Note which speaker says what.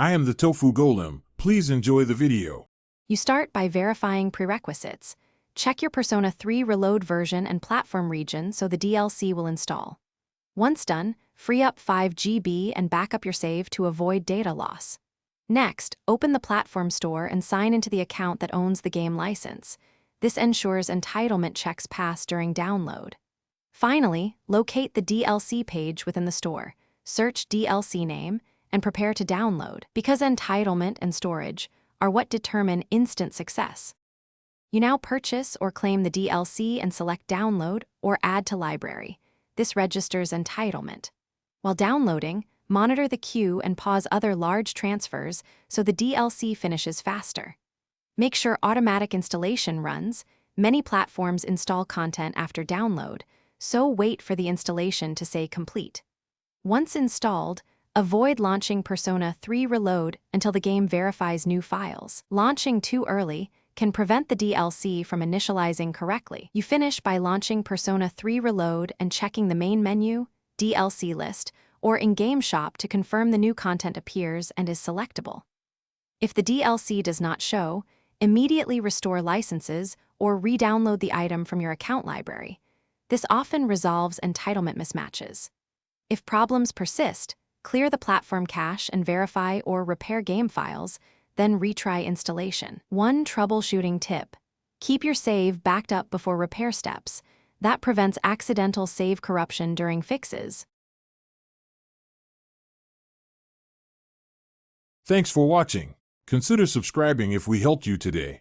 Speaker 1: I am the Tofu Golem. Please enjoy the video.
Speaker 2: You start by verifying prerequisites. Check your Persona 3 Reload version and platform region so the DLC will install. Once done, free up 5 GB and back up your save to avoid data loss. Next, open the platform store and sign into the account that owns the game license. This ensures entitlement checks pass during download. Finally, locate the DLC page within the store, search DLC name, and prepare to download, because entitlement and storage are what determine instant success. You now purchase or claim the DLC and select Download or Add to Library. This registers entitlement. While downloading, monitor the queue and pause other large transfers so the DLC finishes faster. Make sure automatic installation runs. Many platforms install content after download, so wait for the installation to say complete. Once installed, avoid launching Persona 3 Reload until the game verifies new files. Launching too early can prevent the DLC from initializing correctly. You finish by launching Persona 3 Reload and checking the main menu, DLC list, or in-game shop to confirm the new content appears and is selectable. If the DLC does not show, immediately restore licenses or re-download the item from your account library. This often resolves entitlement mismatches. If problems persist, clear the platform cache and verify or repair game files, then retry installation. One troubleshooting tip: keep your save backed up before repair steps. That prevents accidental save corruption during fixes.
Speaker 1: Thanks for watching. Consider subscribing if we helped you today.